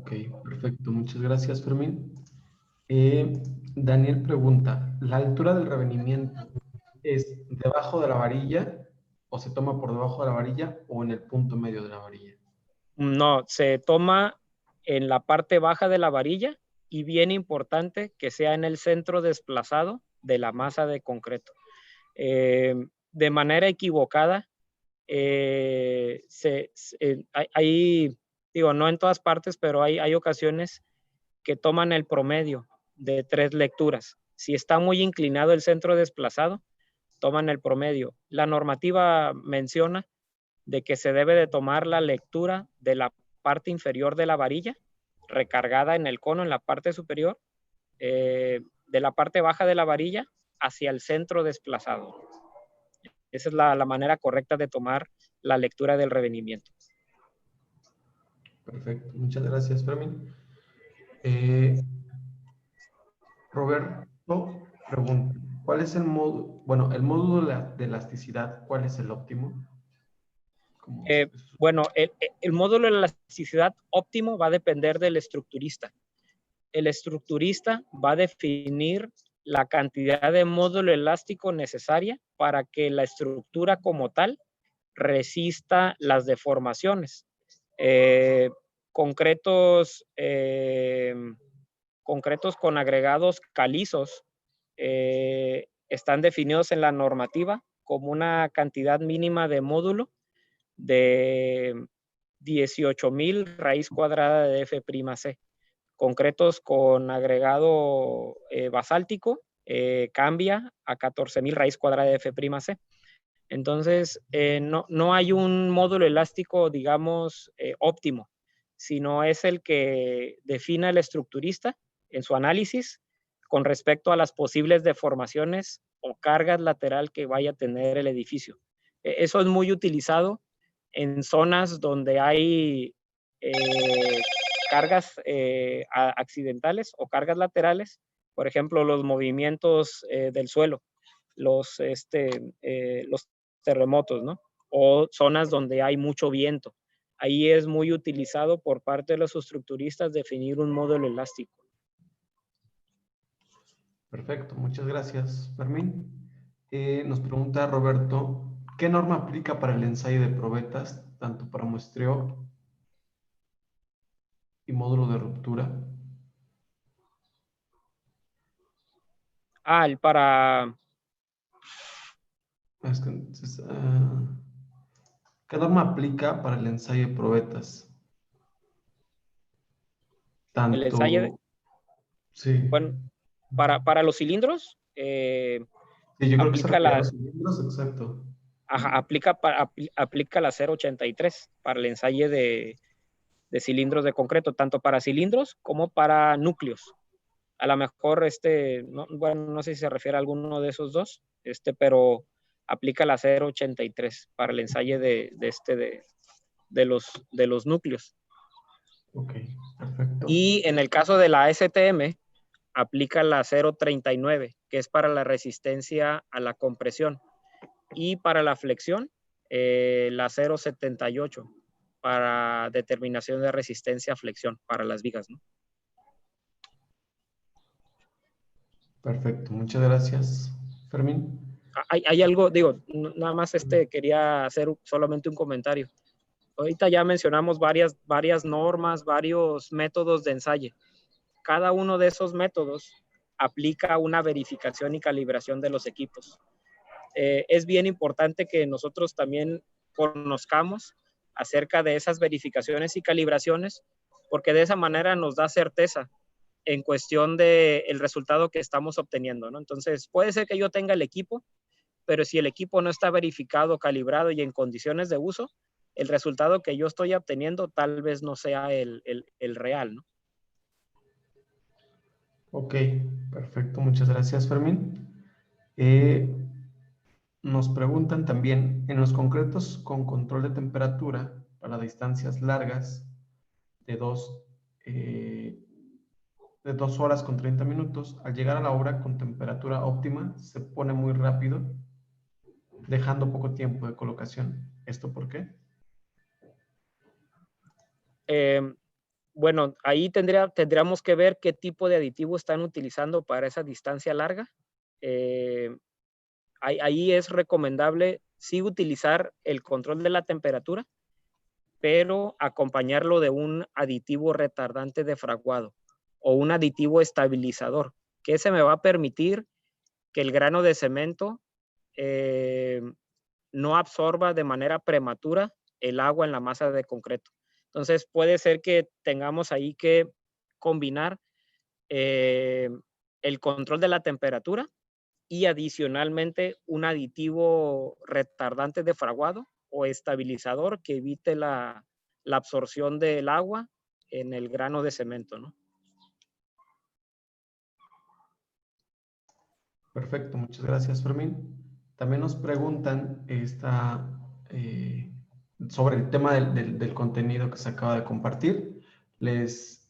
S1: Ok, perfecto. Muchas gracias, Fermín. Daniel pregunta, ¿la altura del revenimiento es debajo de la varilla o se toma por debajo de la varilla o en el punto medio de la varilla?
S2: No, se toma en la parte baja de la varilla y bien importante que sea en el centro desplazado de la masa de concreto. De manera equivocada, hay, digo, no en todas partes, pero hay ocasiones que toman el promedio de 3 lecturas. Si está muy inclinado el centro desplazado, toman el promedio. La normativa menciona de que se debe de tomar la lectura de la parte inferior de la varilla, recargada en el cono en la parte superior, de la parte baja de la varilla hacia el centro desplazado. Esa es la manera correcta de tomar la lectura del revenimiento.
S1: Perfecto, muchas gracias, Fermín. Roberto pregunta, ¿cuál es el módulo, bueno, el módulo de elasticidad, cuál es el óptimo?
S2: Bueno, el módulo de elasticidad óptimo va a depender del estructurista. El estructurista va a definir la cantidad de módulo elástico necesaria para que la estructura como tal resista las deformaciones. Concretos con agregados calizos están definidos en la normativa como una cantidad mínima de módulo de 18,000 raíz cuadrada de F'C. Concretos con agregado basáltico cambia a 14,000 raíz cuadrada de F'C. Entonces, no hay un módulo elástico, digamos, óptimo, sino es el que defina el estructurista en su análisis con respecto a las posibles deformaciones o cargas lateral que vaya a tener el edificio. Eso es muy utilizado en zonas donde hay cargas accidentales o cargas laterales, por ejemplo, los movimientos del suelo, los terremotos, ¿no? O zonas donde hay mucho viento. Ahí es muy utilizado por parte de los estructuristas definir un módulo elástico.
S1: Perfecto, muchas gracias, Fermín. Nos pregunta Roberto, ¿qué norma aplica para el ensayo de probetas, tanto para muestreo y módulo de ruptura?
S2: Para...
S1: ¿Qué norma aplica para el ensayo de probetas?
S2: El ensayo de...
S1: Sí.
S2: Bueno, para los cilindros,
S1: sí, yo creo que se refiere a los cilindros, exacto.
S2: Ajá, aplica la 083 para el ensayo de cilindros de concreto, tanto para cilindros como para núcleos. A lo mejor, no sé si se refiere a alguno de esos dos, pero aplica la 083 para el ensayo de los núcleos.
S1: Ok, perfecto.
S2: Y en el caso de la STM, aplica la 039, que es para la resistencia a la compresión. Y para la flexión, la 078 para determinación de resistencia a flexión para las vigas, ¿no?
S1: Perfecto, muchas gracias, Fermín.
S2: Hay algo, digo, nada más quería hacer solamente un comentario. Ahorita ya mencionamos varias normas, varios métodos de ensayo. Cada uno de esos métodos aplica una verificación y calibración de los equipos. Es bien importante que nosotros también conozcamos acerca de esas verificaciones y calibraciones, porque de esa manera nos da certeza en cuestión del resultado que estamos obteniendo, ¿no? Entonces, puede ser que yo tenga el equipo, pero si el equipo no está verificado, calibrado y en condiciones de uso, el resultado que yo estoy obteniendo tal vez no sea el real, ¿no?
S1: Ok, perfecto, muchas gracias, Fermín. nos preguntan también, en los concretos con control de temperatura para distancias largas de 2 horas con 30 minutos, al llegar a la obra con temperatura óptima, se pone muy rápido, dejando poco tiempo de colocación. ¿Esto por qué?
S2: Bueno, ahí tendríamos que ver qué tipo de aditivo están utilizando para esa distancia larga. Ahí es recomendable sí utilizar el control de la temperatura, pero acompañarlo de un aditivo retardante de fraguado o un aditivo estabilizador, que ese me va a permitir que el grano de cemento no absorba de manera prematura el agua en la masa de concreto. Entonces puede ser que tengamos ahí que combinar el control de la temperatura y adicionalmente un aditivo retardante de fraguado o estabilizador que evite la absorción del agua en el grano de cemento, ¿no?
S1: Perfecto, muchas gracias, Fermín. También nos preguntan sobre el tema del contenido que se acaba de compartir. Les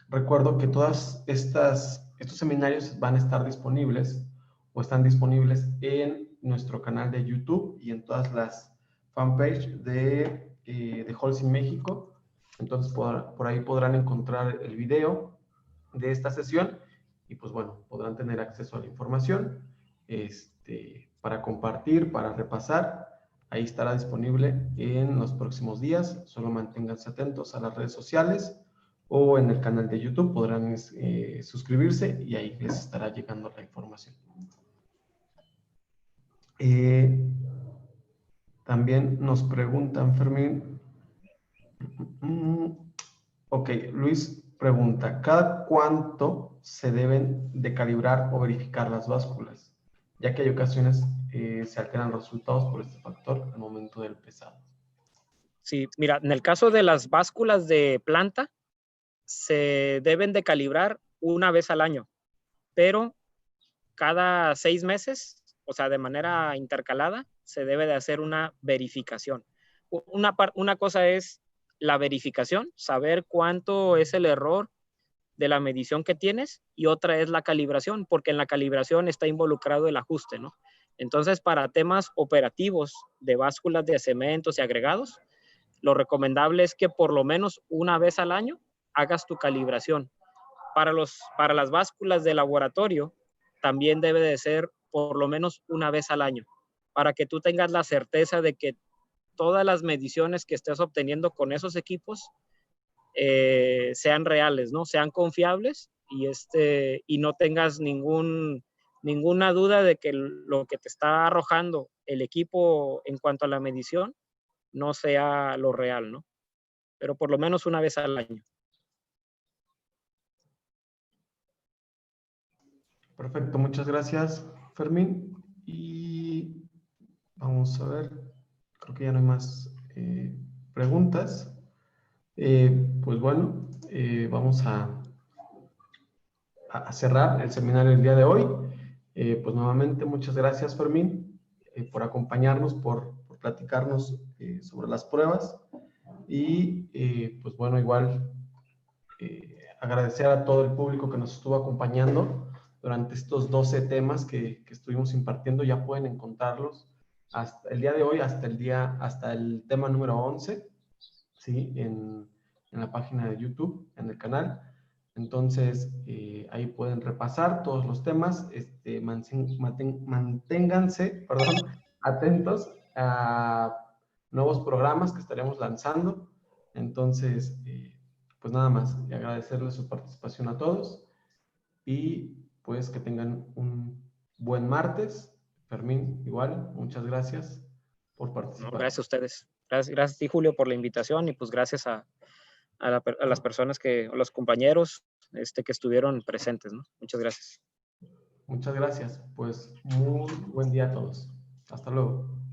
S1: recuerdo que todos estos seminarios van a estar disponibles o están disponibles en nuestro canal de YouTube y en todas las fanpages de Holcim México. Entonces, por ahí podrán encontrar el video de esta sesión y pues bueno, podrán tener acceso a la información para compartir, para repasar. Ahí estará disponible en los próximos días. Solo manténganse atentos a las redes sociales o en el canal de YouTube. Podrán suscribirse y ahí les estará llegando la información. También nos preguntan, Fermín. Ok, Luis pregunta, ¿cada cuánto se deben de calibrar o verificar las básculas? Ya que hay ocasiones se alteran los resultados por este factor al momento del pesado.
S2: Sí, mira, en el caso de las básculas de planta, se deben de calibrar una vez al año, pero cada 6 meses, o sea, de manera intercalada, se debe de hacer una verificación. Una cosa es la verificación, saber cuánto es el error de la medición que tienes, y otra es la calibración, porque en la calibración está involucrado el ajuste, ¿no? Entonces, para temas operativos de básculas de cementos y agregados, lo recomendable es que por lo menos una vez al año hagas tu calibración. Para las básculas de laboratorio, también debe de ser por lo menos una vez al año, para que tú tengas la certeza de que todas las mediciones que estés obteniendo con esos equipos sean reales, ¿no? Sean confiables y no tengas ninguna duda de que lo que te está arrojando el equipo en cuanto a la medición no sea lo real, ¿no? Pero por lo menos una vez al año.
S1: Perfecto, muchas gracias, Fermín. Y vamos a ver, creo que ya no hay más preguntas. Pues bueno, vamos a cerrar el seminario del día de hoy. Pues nuevamente, muchas gracias, Fermín, por acompañarnos, por platicarnos sobre las pruebas. Y pues bueno, igual agradecer a todo el público que nos estuvo acompañando durante estos 12 temas que estuvimos impartiendo. Ya pueden encontrarlos hasta el día de hoy, hasta el tema número 11, ¿sí? En la página de YouTube, en el canal. Entonces, ahí pueden repasar todos los temas. Manténganse, atentos a nuevos programas que estaremos lanzando. Entonces, pues nada más, y agradecerles su participación a todos y pues que tengan un buen martes. Fermín, igual, muchas gracias por participar.
S2: No, gracias a ustedes. Gracias a ti, Julio, por la invitación, y pues gracias a las personas a los compañeros que estuvieron presentes, ¿no? Muchas gracias.
S1: Muchas gracias. Pues muy buen día a todos. Hasta luego.